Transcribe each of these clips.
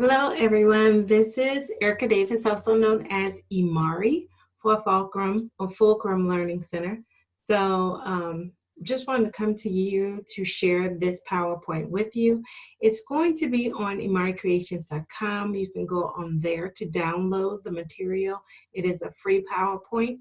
Hello, everyone. This is Erica Davis, also known as Imari for Fulcrum Learning Center. Just wanted to come to you to share this PowerPoint with you. It's going to be on imaricreations.com. You can go on there to download the material. It is a free PowerPoint.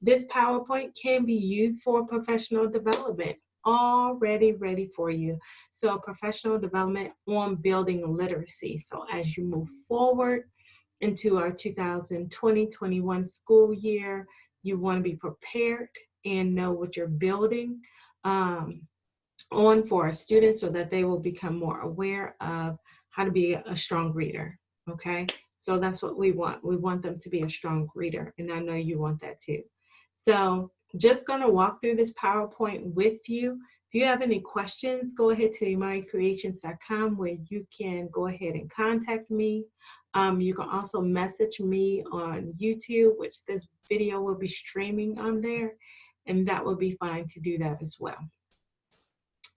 This PowerPoint can be used for professional development, already ready for you. So professional development on building literacy. So as you move forward into our 2020-21 school year, you want to be prepared and know what you're building on for our students so that they will become more aware of how to be a strong reader, okay? So that's what we want. We want them to be a strong reader, and I know you want that too. So just gonna walk through this PowerPoint with you. If you have any questions, go ahead to imaricreations.com where you can go ahead and contact me. You can also message me on YouTube, which this video will be streaming on there, and that will be fine to do that as well.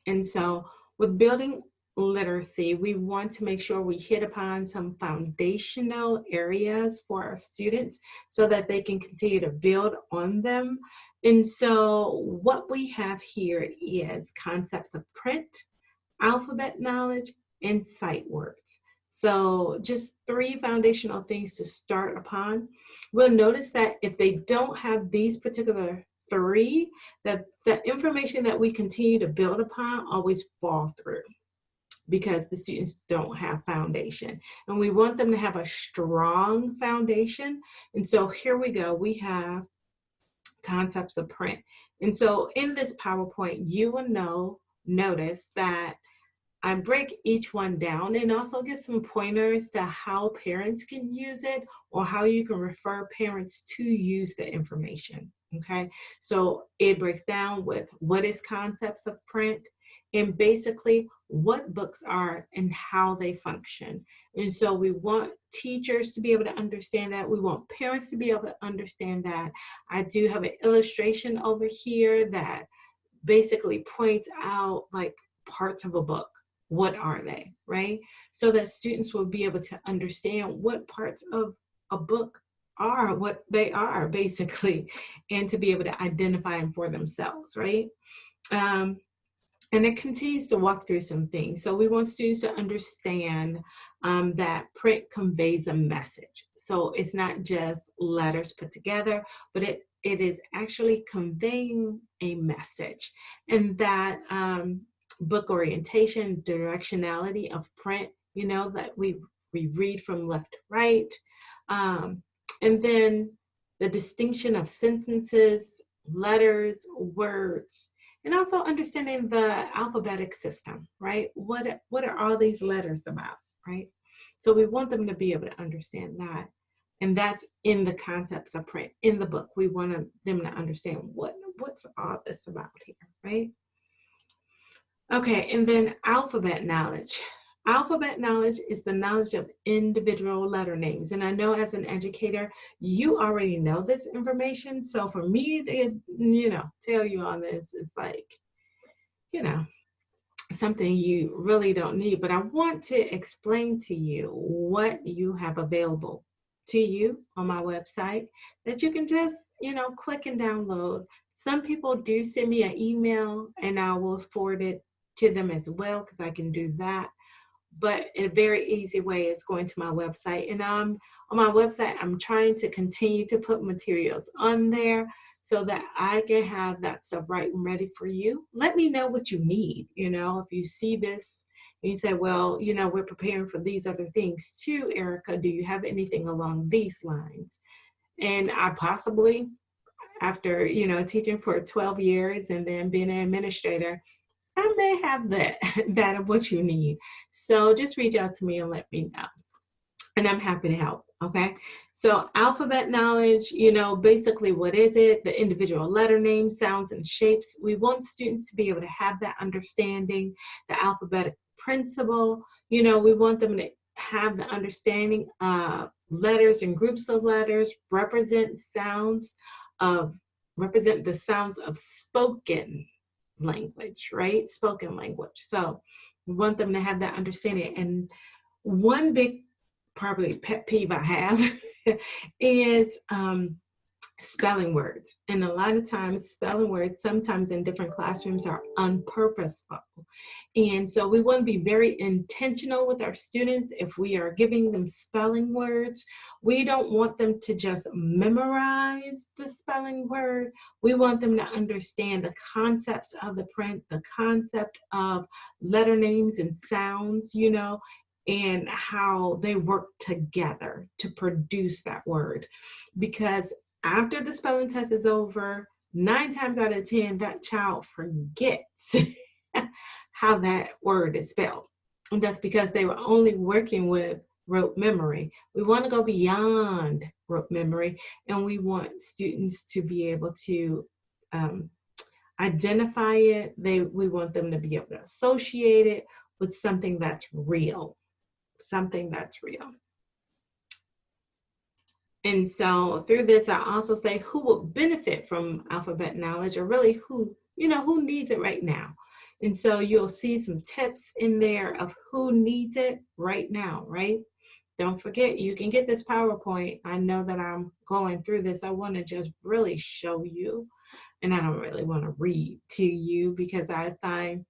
And so with building literacy, we want to make sure we hit upon some foundational areas for our students so that they can continue to build on them. And so what we have here is concepts of print, alphabet knowledge, and sight words. So just 3 foundational things to start upon. We'll notice that if they don't have these particular 3, that the information that we continue to build upon always fall through because the students don't have foundation. And we want them to have a strong foundation. And so here we go. We have concepts of print. And so in this PowerPoint, you will notice that I break each one down and also get some pointers to how parents can use it or how you can refer parents to use the information, okay? So it breaks down with what is concepts of print and basically what books are and how they function. And so we want teachers to be able to understand that. We want parents to be able to understand that. I do have an illustration over here that basically points out like parts of a book. What are they, right? So that students will be able to understand what parts of a book are, what they are basically, and to be able to identify them for themselves, right? And it continues to walk through some things. So we want students to understand that print conveys a message. So it's not just letters put together, but it is actually conveying a message. And that book orientation, directionality of print, that we read from left to right. And then the distinction of sentences, letters, words, and also understanding the alphabetic system, right? What are all these letters about, right? So we want them to be able to understand that. And that's in the concepts of print. In the book, we want them to understand what's all this about here, right? Okay, and then alphabet knowledge. Alphabet knowledge is the knowledge of individual letter names. And I know as an educator, you already know this information. So for me to, tell you on this is like, something you really don't need. But I want to explain to you what you have available to you on my website that you can just, click and download. Some people do send me an email and I will forward it to them as well because I can do that. But in a very easy way is going to my website. And on my website, I'm trying to continue to put materials on there so that I can have that stuff right and ready for you. Let me know what you need. If you see this and you say, well, we're preparing for these other things too, Erica, do you have anything along these lines? And I possibly, after, teaching for 12 years and then being an administrator, I may have that of what you need. So just reach out to me and let me know. And I'm happy to help, okay? So alphabet knowledge, basically what is it? The individual letter names, sounds, and shapes. We want students to be able to have that understanding, the alphabetic principle. We want them to have the understanding of letters and groups of letters, represent the sounds of spoken language, right? Spoken language. So we want them to have that understanding. And one big probably pet peeve I have is spelling words. And a lot of times spelling words sometimes in different classrooms are unpurposeful. And so we want to be very intentional with our students. If we are giving them spelling words, we don't want them to just memorize the spelling word. We want them to understand the concepts of the print, the concept of letter names and sounds, you know, and how they work together to produce that word. Because after the spelling test is over, 9 times out of 10, that child forgets how that word is spelled. And that's because they were only working with rote memory. We want to go beyond rote memory, and we want students to be able to identify it. We want them to be able to associate it with something that's real, something that's real. And so through this, I also say who will benefit from alphabet knowledge, or really who needs it right now. And so you'll see some tips in there of who needs it right now, right? Don't forget, you can get this PowerPoint. I know that I'm going through this. I want to just really show you, and I don't really want to read to you because I find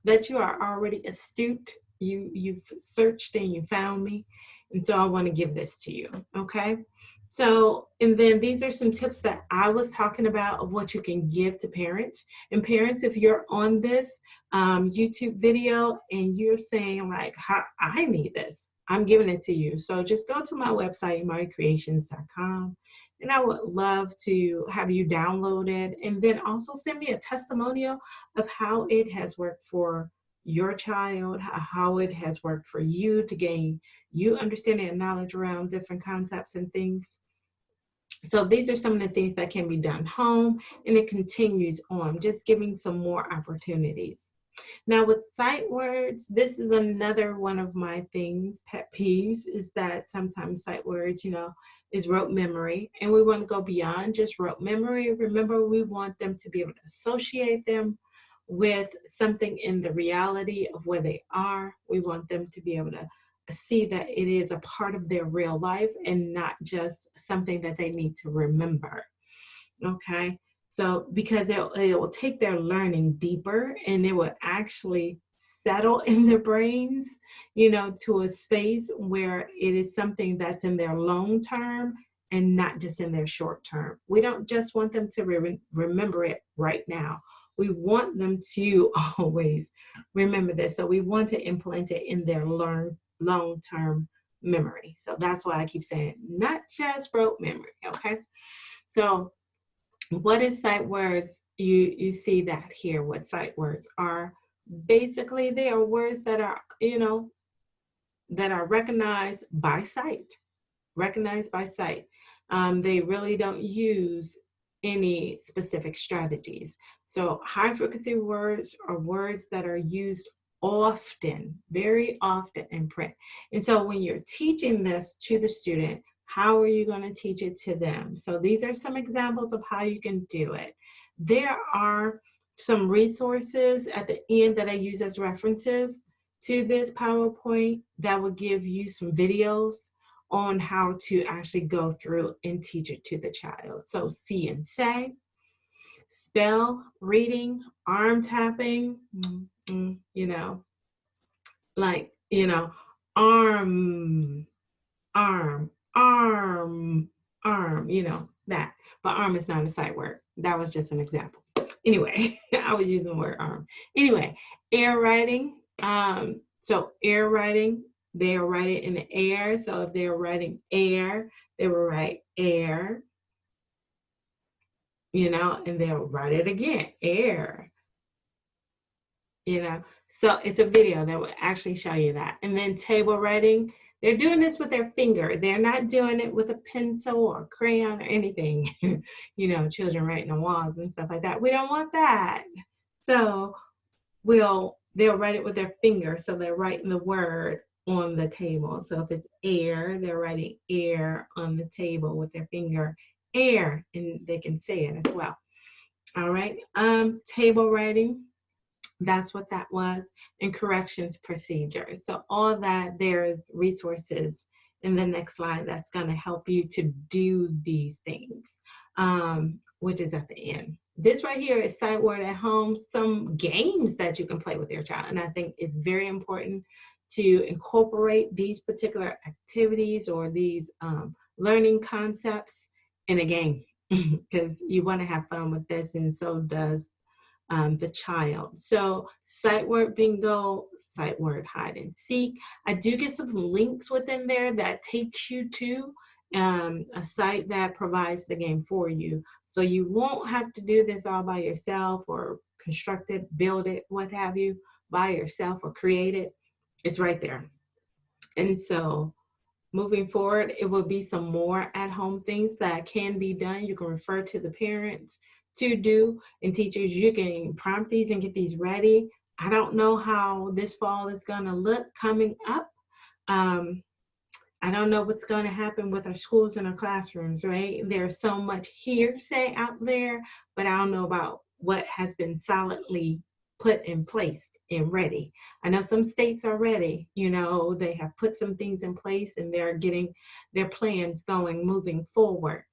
that you are already astute. You've searched and you found me. And so I want to give this to you, okay? So, and then these are some tips that I was talking about of what you can give to parents. And parents, if you're on this YouTube video and you're saying like, I need this, I'm giving it to you. So just go to my website, MariCreations.com, and I would love to have you download it. And then also send me a testimonial of how it has worked for your child, how it has worked for you to gain you understanding and knowledge around different concepts and things. So these are some of the things that can be done home, and it continues on, just giving some more opportunities. Now with sight words, this is another one of my things, pet peeves, is that sometimes sight words, is rote memory, and we want to go beyond just rote memory. Remember, we want them to be able to associate them with something in the reality of where they are. We want them to be able to see that it is a part of their real life and not just something that they need to remember. Okay, so because it will take their learning deeper, and it will actually settle in their brains, to a space where it is something that's in their long term and not just in their short term. We don't just want them to remember it right now. We want them to always remember this. So we want to implant it in their long-term memory. So that's why I keep saying not just rote memory, okay? So what is sight words? You see that here, what sight words are. Basically, they are words that are, that are recognized by sight. They really don't use any specific strategies. So high frequency words are words that are used often, very often in print. And so when you're teaching this to the student, how are you going to teach it to them? So these are some examples of how you can do it. There are some resources at the end that I use as references to this PowerPoint that will give you some videos on how to actually go through and teach it to the child. So see and say, spell, reading, arm tapping, arm, that. But arm is not a sight word. That was just an example. Anyway, I was using the word arm. Anyway, air writing. So air writing, they are writing in the air. So if they're writing air, they will write air, and they'll write it again, air, So it's a video that will actually show you that. And then table writing, they're doing this with their finger. They're not doing it with a pencil or crayon or anything. Children writing on walls and stuff like that. We don't want that. So they'll write it with their finger. So they're writing the word on the table. So if it's air, they're writing air on the table with their finger, air, and they can say it as well. All right. Table writing. That's what that was. And corrections procedures. So all that, there's resources in the next slide that's going to help you to do these things, which is at the end. This right here is Sight Word at Home, some games that you can play with your child. And I think it's very important to incorporate these particular activities or these learning concepts in a game, because you want to have fun with this, and so does the child. So sight word bingo, sight word hide and seek. I do get some links within there that takes you to a site that provides the game for you. So you won't have to do this all by yourself or construct it, build it, what have you, by yourself or create it. It's right there. And so moving forward, it will be some more at-home things that can be done. You can refer to the parents to do, and teachers, you can prompt these and get these ready. I don't know how this fall is going to look coming up. I don't know what's going to happen with our schools and our classrooms, right? There's so much hearsay out there, but I don't know about what has been solidly put in place and ready. I know some states are ready, you know, they have put some things in place and they're getting their plans going, moving forward.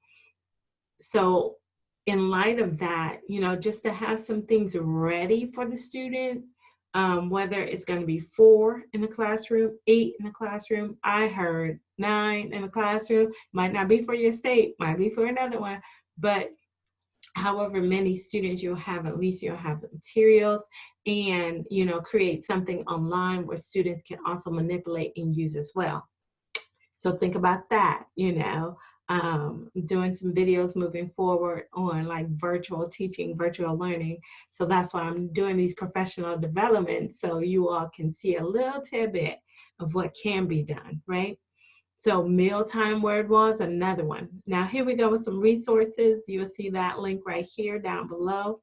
So in light of that, you know, just to have some things ready for the student, whether it's going to be 4 in the classroom, 8 in the classroom, I heard 9 in the classroom, might not be for your state, might be for another one, but however many students you'll have, at least you'll have the materials, and, you know, create something online where students can also manipulate and use as well. So think about that, you know, doing some videos moving forward on like virtual teaching, virtual learning. So that's why I'm doing these professional developments, so you all can see a little tidbit of what can be done, right? So mealtime word walls, another one. Now here we go with some resources. You'll see that link right here down below.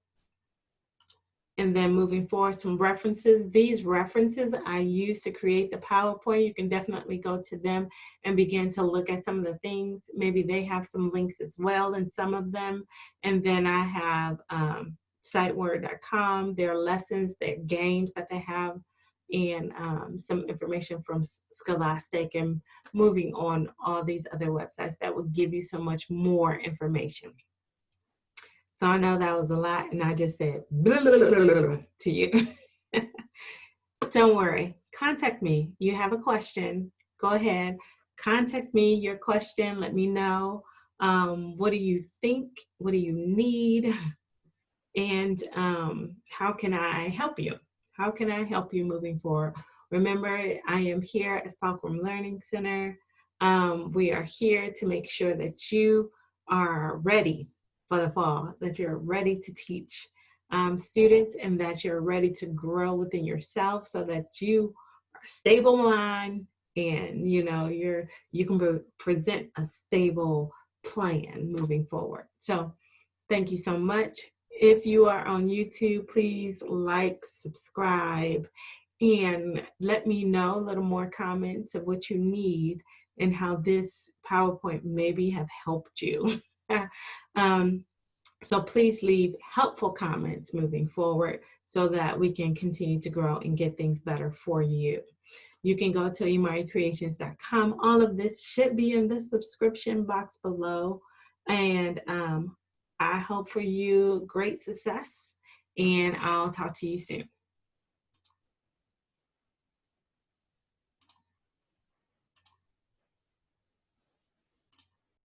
And then moving forward, some references. These references I use to create the PowerPoint. You can definitely go to them and begin to look at some of the things. Maybe they have some links as well in some of them. And then I have sightword.com, their lessons, their games that they have, and some information from Scholastic, and moving on all these other websites that will give you so much more information. So I know that was a lot, and I just said blah, blah, blah, blah, blah, to you. Don't worry, contact me. You have a question, go ahead, contact me, your question, let me know. What do you think? What do you need? And how can I help you? How can I help you moving forward? Remember, I am here as Fulcrum Learning Center. We are here to make sure that you are ready for the fall, that you're ready to teach students, and that you're ready to grow within yourself, so that you are stable mind, and you know you can present a stable plan moving forward. So thank you so much. If you are on YouTube, please like, subscribe, and let me know a little more comments of what you need and how this PowerPoint maybe have helped you. So please leave helpful comments moving forward, so that we can continue to grow and get things better for you. You can go to imaricreations.com. All of this should be in the subscription box below. And I hope for you great success, and I'll talk to you soon.